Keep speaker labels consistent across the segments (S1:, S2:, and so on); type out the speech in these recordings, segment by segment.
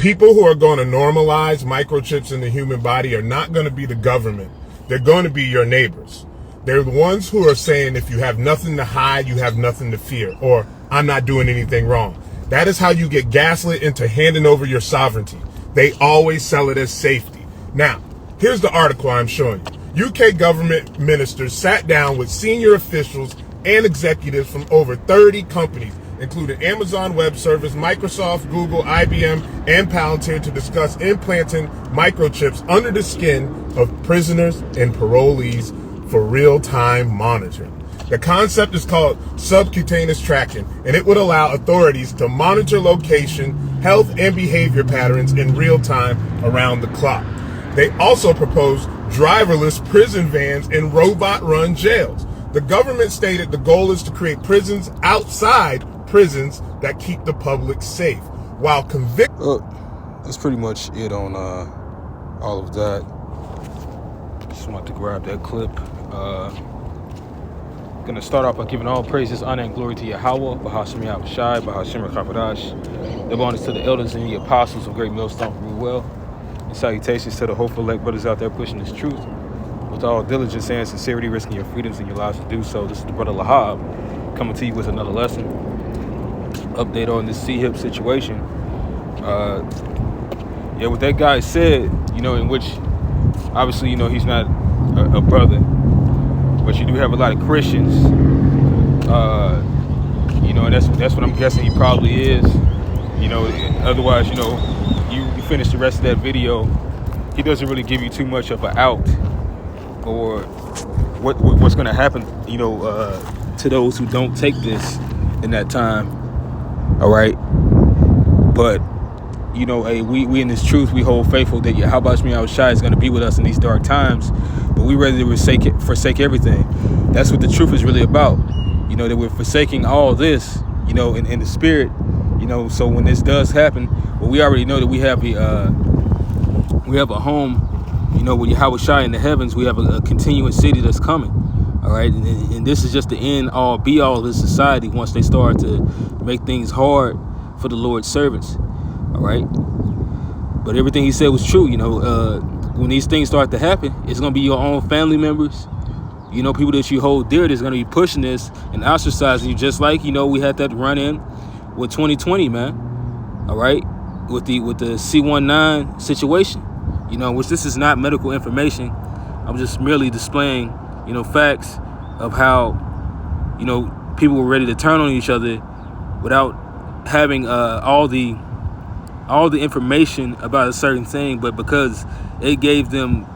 S1: people who are going to normalize microchips in the human body are not going to be the government. They're going to be your neighbors. They're the ones who are saying, if you have nothing to hide, you have nothing to fear, or I'm not doing anything wrong. That is how you get gaslit into handing over your sovereignty. They always sell it as safety. Now, here's the article I'm showing you. UK government ministers sat down with senior officials and executives from over 30 companies, including Amazon Web Services, Microsoft, Google, IBM, and Palantir, to discuss implanting microchips under the skin of prisoners and parolees for real-time monitoring. The concept is called subcutaneous tracking, and it would allow authorities to monitor location, health, and behavior patterns in real time around the clock. They also propose driverless prison vans and robot-run jails. The government stated the goal is to create prisons outside prisons that keep the public safe, while
S2: that's pretty much it on all of that. Just want to grab that clip. Gonna start off by giving all praises, honor, and glory to Yahweh, Bahashim Yahushai, Bahashim Rakafadash. The bonus to the elders and the apostles of Great Millstone from well. And salutations to the hopeful elect brothers out there pushing this truth with all diligence and sincerity, risking your freedoms and your lives to do so. This is the brother Lahab coming to you with another lesson. Update on this C-hip situation. What that guy said, in which obviously, he's not a brother, but you do have a lot of Christians, and that's what I'm guessing he probably is. Otherwise, you finish the rest of that video, he doesn't really give you too much of an out or what's going to happen, to those who don't take this in that time. All right, but we in this truth, we hold faithful that Yahweh Shai is going to be with us in these dark times, but we ready to forsake everything. That's what the truth is really about. That we're forsaking all this, in the spirit. So when this does happen, well, we already know that we have a home, with Yahweh Shai in the heavens. We have a continuous city that's coming. All right, and this is just the end all be all of this society once they start to make things hard for the Lord's servants. All right, but everything he said was true. When these things start to happen, it's gonna be your own family members, people that you hold dear that's gonna be pushing this and ostracizing you, just like we had that run in with 2020, man. All right, with the C19 situation, which this is not medical information. I'm just merely displaying facts of how people were ready to turn on each other without having all the information about a certain thing, but because it gave them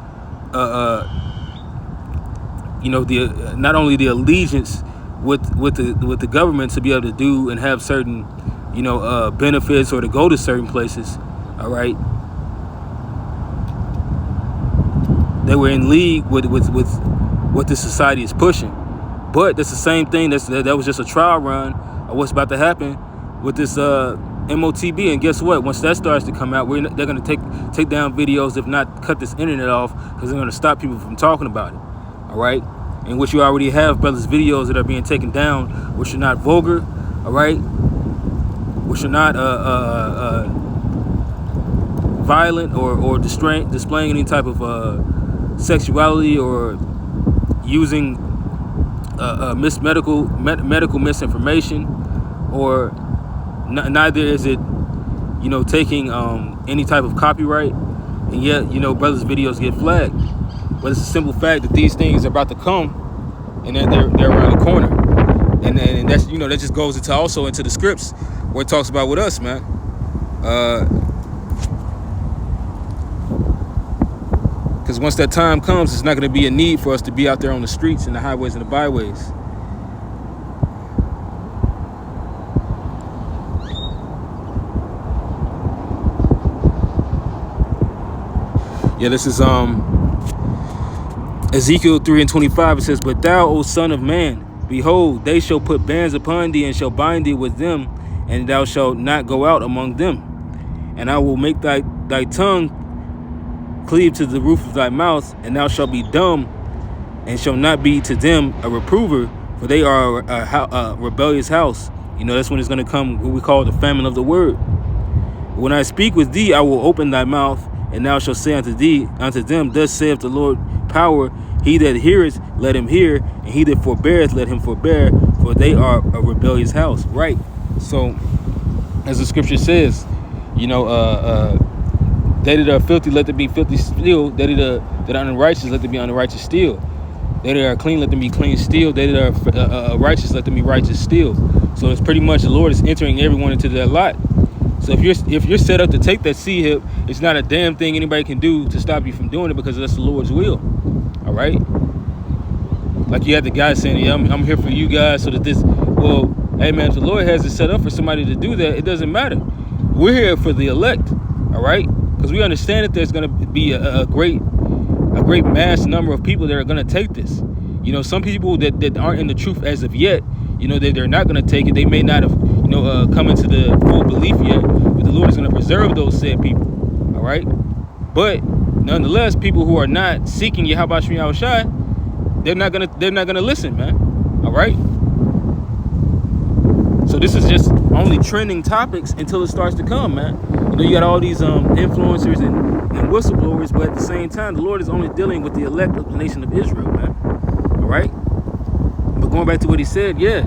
S2: not only the allegiance with the government to be able to do and have certain benefits or to go to certain places. All right, they were in league with what this society is pushing. But that's the same thing. That was just a trial run of what's about to happen with this MOTB. And guess what? Once that starts to come out, they're going to take down videos, if not cut this internet off, because they're going to stop people from talking about it. All right? In which you already have brothers' videos that are being taken down, which are not vulgar. All right? Which are not violent or displaying any type of sexuality or using medical misinformation, or neither is it taking any type of copyright, and yet brothers' videos get flagged. But it's a simple fact that these things are about to come, and that they're around the corner, and that's that just goes into the scripts where it talks about with us, man. Because once that time comes, it's not going to be a need for us to be out there on the streets and the highways and the byways. Yeah, this is Ezekiel 3:25. It says, "But thou, O son of man, behold, they shall put bands upon thee and shall bind thee with them, and thou shalt not go out among them. And I will make thy tongue cleave to the roof of thy mouth, and thou shalt be dumb, and shall not be to them a reprover, for they are a rebellious house." That's when it's going to come what we call the famine of the word.
S3: When I speak with thee, I will open thy mouth, and thou shalt say unto them, thus saith the Lord power, he that heareth, let him hear, and he that forbeareth, let him forbear, for they are a rebellious house. Right. So, as the scripture says, you know, they that are filthy, let them be filthy still. They that are unrighteous, let them be unrighteous still. They that are clean, let them be clean still. They that are righteous, let them be righteous still. So it's pretty much the Lord is entering everyone into that lot. So if you're set up to take that sea hip, it's not a damn thing anybody can do to stop you from doing it, because that's the Lord's will. All right. Like you had the guy saying, yeah, I'm here for you guys, so that this. Well, hey man, if the Lord has it set up for somebody to do that, it doesn't matter. We're here for the elect. All right. Because we understand that there's going to be a great mass number of people that are going to take this. You know, some people that aren't in the truth as of yet, you know, they're not going to take it. They may not have, you know, come into the full belief yet, but the Lord is going to preserve those said people. All right. But nonetheless, people who are not seeking Yahweh Shai Shai, they're not gonna listen, man. All right. So this is just only trending topics until it starts to come, man. You know, you got all these influencers and whistleblowers, but at the same time, the Lord is only dealing with the elect of the nation of Israel, man. All right. But going back to what he said, yeah,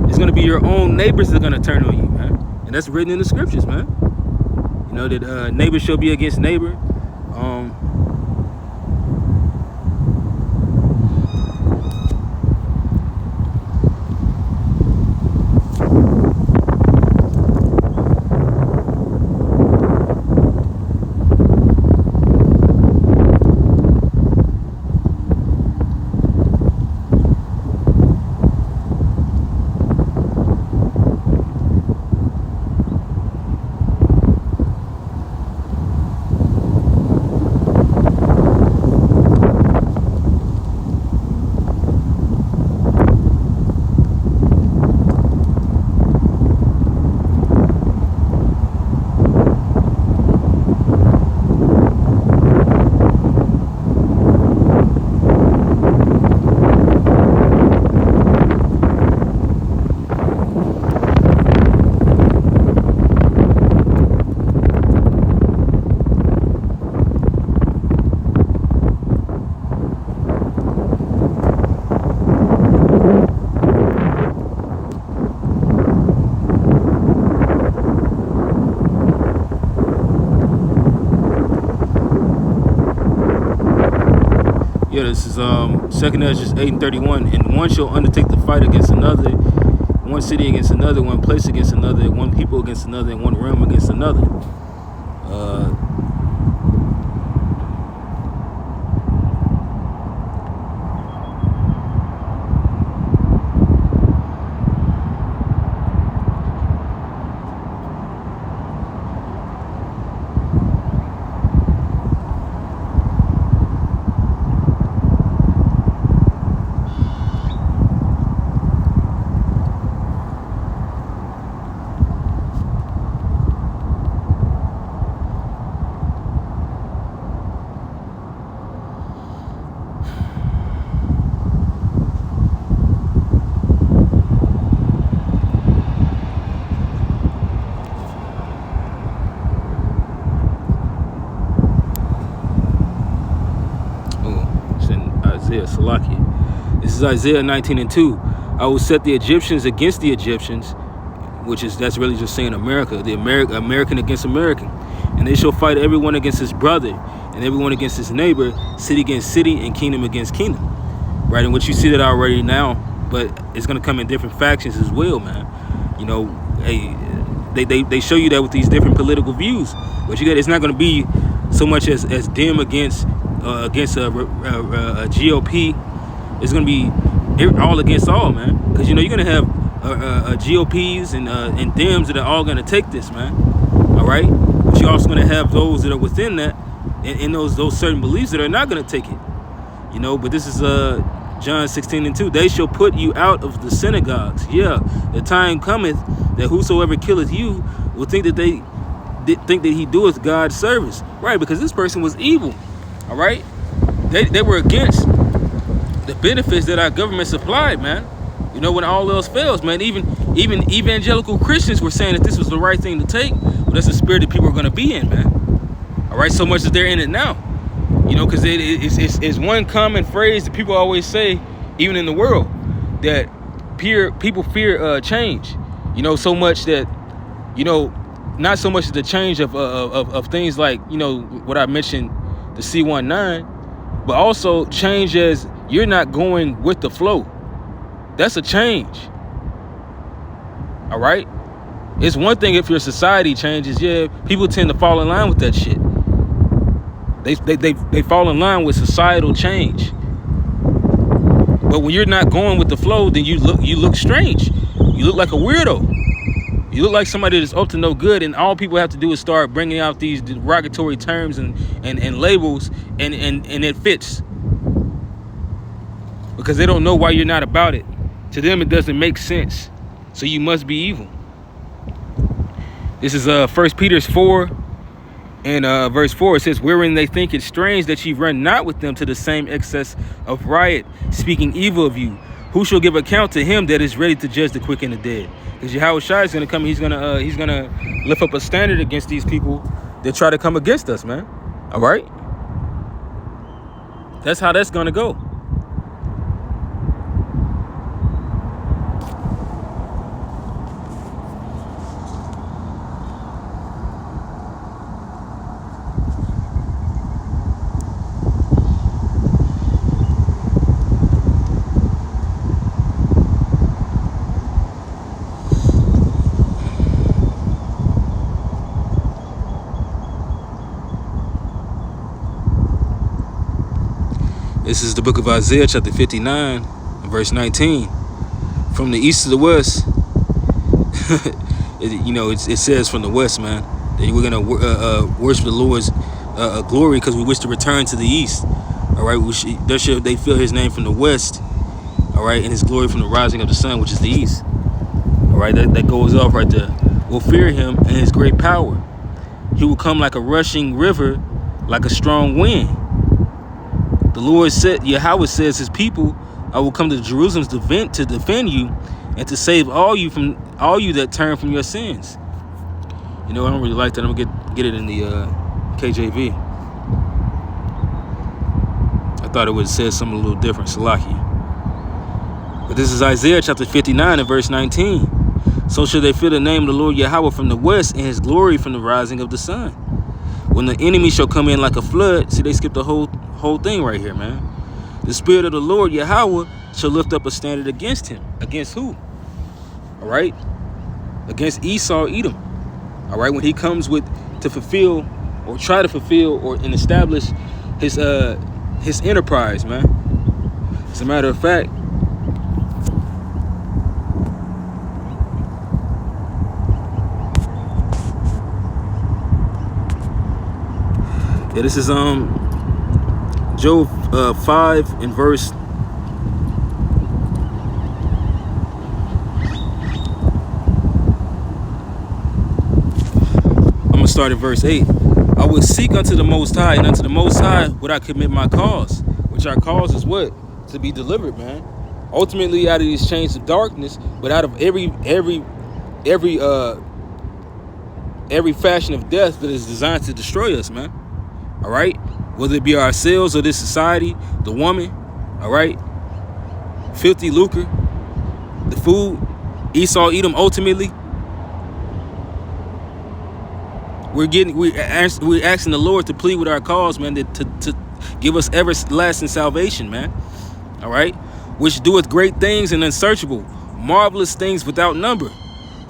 S3: it's gonna be your own neighbors that are gonna turn on you, man, and that's written in the scriptures, man. You know that neighbor shall be against neighbor. Yeah, this is 2nd Ezra 8:31. And one shall undertake the fight against another, one city against another, one place against another, one people against another, and one realm against another. Salakia. This is Isaiah 19:2. I will set the Egyptians against the Egyptians, that's really just saying America, the American against American, and they shall fight everyone against his brother, and everyone against his neighbor, city against city, and kingdom against kingdom. Right, and what you see that already now, but it's gonna come in different factions as well, man. You know, hey, they show you that with these different political views, but it's not gonna be so much as them against a GOP. It's gonna be all against all, man. Because you know you're gonna have GOPs and Dems that are all gonna take this, man. All right, but you're also gonna have those that are within that, in those certain beliefs that are not gonna take it. You know, but this is John 16:2. They shall put you out of the synagogues. Yeah, the time cometh that whosoever killeth you will think that he doeth God's service. Right, because this person was evil. All right, they were against the benefits that our government supplied, man. You know, when all else fails, man, even evangelical Christians were saying that this was the right thing to take, that's the spirit that people are going to be in, man. All right, so much that they're in it now. You know, because it's one common phrase that people always say, even in the world, that people fear change. You know, so much that, you know, not so much the change of things like, you know, what I mentioned, the C19, but also change as you're not going with the flow. That's a change. All right? It's one thing if your society changes. Yeah, people tend to fall in line with that shit. They fall in line with societal change. But when you're not going with the flow, then you look strange. You look like a weirdo. You look like somebody that's up to no good, and all people have to do is start bringing out these derogatory terms and labels, and it fits. Because they don't know why you're not about it. To them, it doesn't make sense. So you must be evil. This is 1 Peter 4 and verse 4. It says, wherein they think it strange that ye run not with them to the same excess of riot, speaking evil of you. Who shall give account to him that is ready to judge the quick and the dead? Because Yahweh Shai is going to come. He's gonna lift up a standard against these people that try to come against us, man. All right? That's how that's going to go. This is the book of Isaiah, chapter 59, verse 19. From the east to the west, it says from the west, man, that we're going to worship the Lord's glory because we wish to return to the east. All right, they feel his name from the west, all right, and his glory from the rising of the sun, which is the east. All right, that goes off right there. We'll fear him and his great power. He will come like a rushing river, like a strong wind. The Lord said, Yahweh says, his people, I will come to Jerusalem to defend you and to save all you that turn from your sins. You know, I don't really like that. I'm gonna get it in the KJV. I thought it would have said something a little different, Salaki. But this is Isaiah chapter 59 and verse 19. So shall they fear the name of the Lord Yahweh from the west, and his glory from the rising of the sun. When the enemy shall come in like a flood. See, they skipped the whole thing right here, man. The spirit of the Lord Yahweh shall lift up a standard against him. Against who? All right? Against Esau, Edom. All right? When he comes to fulfill or try to fulfill and establish his enterprise, man. As a matter of fact, yeah, this is Job 5 and verse. I'm gonna start at verse 8. I would seek unto the Most High, and unto the Most High would I commit my cause. Which our cause is what? To be delivered, man. Ultimately, out of these chains of darkness, but out of every fashion of death that is designed to destroy us, man. All right, whether it be ourselves or this society, the woman, all right, filthy lucre, the food, Esau, Edom. Ultimately, we're asking the Lord to plead with our cause, man, to give us everlasting salvation, man. All right, which doeth great things and unsearchable, marvelous things without number.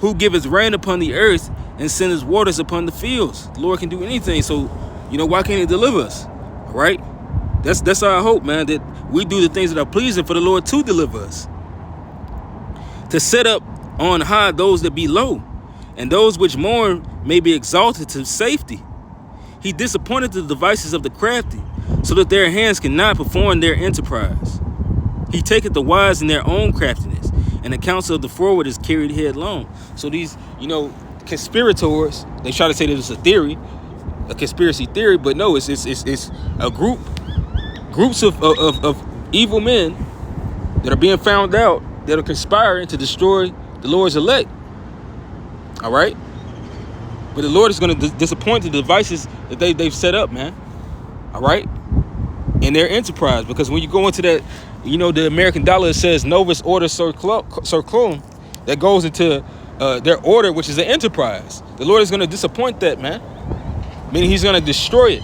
S3: Who giveth rain upon the earth and sendeth waters upon the fields. The Lord can do anything, so. You know, why can't he deliver us? All right? That's our hope, man, that we do the things that are pleasing for the Lord to deliver us. To set up on high those that be low, and those which mourn may be exalted to safety. He disappointed the devices of the crafty, so that their hands cannot perform their enterprise. He taketh the wise in their own craftiness, and the counsel of the forward is carried headlong. So these, conspirators, they try to say that it's a theory, a conspiracy theory, but no, it's a groups of evil men that are being found out that are conspiring to destroy the Lord's elect. All right, But the Lord is going to disappoint the devices that they've set up, man. All right? In their enterprise. Because when you go into that, you know, the American dollar, it says Novus Order Circum. That goes into their order, which is an enterprise. The Lord is going to disappoint that, man. Meaning he's going to destroy it.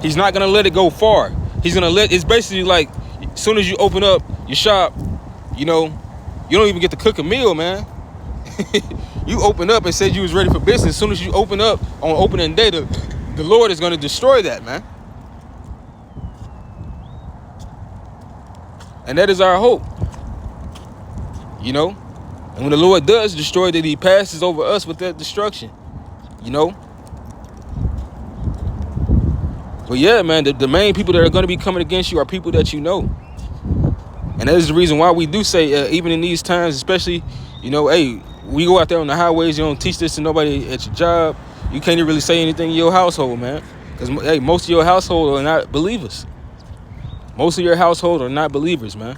S3: He's not going to let it go far. He's going to let, it's basically like, as soon as you open up your shop, you know, you don't even get to cook a meal, man. You open up and said you was ready for business. As soon as you open up on opening day, the Lord is going to destroy that, man. And that is our hope. You know? And when the Lord does destroy that, he passes over us with that destruction. You know? But yeah, man, the main people that are going to be coming against you are people that you know. And that is the reason why we do say, even in these times, especially, you know, hey, we go out there on the highways, you don't teach this to nobody at your job. You can't really say anything in your household, man. Because, hey, most of your household are not believers. Most of your household are not believers, man.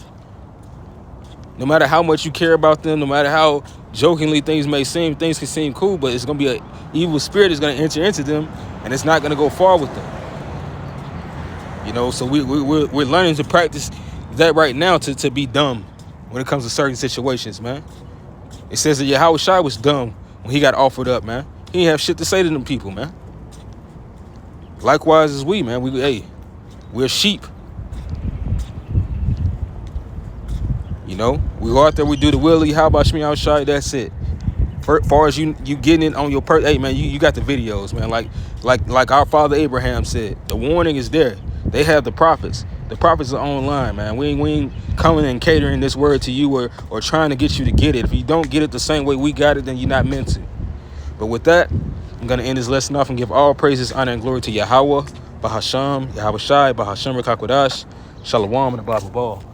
S3: No matter how much you care about them, no matter how jokingly things may seem, things can seem cool, but it's going to be an evil spirit that's going to enter into them, and it's not going to go far with them. You know, so we're learning to practice that right now to be dumb when it comes to certain situations, man. It says that Yahweh Shai was dumb when he got offered up, man. He didn't have shit to say to them people, man. Likewise as we, man. We're sheep. You know, we go out there, we do the will of Yahweh Shai, Shai, that's it. As far as you getting it on your hey man, you got the videos, man. Like our father Abraham said, the warning is there. They have the prophets. The prophets are online, man. We ain't coming and catering this word to you or trying to get you to get it. If you don't get it the same way we got it, then you're not meant to. But with that, I'm going to end this lesson off and give all praises, honor, and glory to Yahweh, Bahasham, Yahweh Shai, Bahasham Rekakwadash, Shalom, and Abba Ball.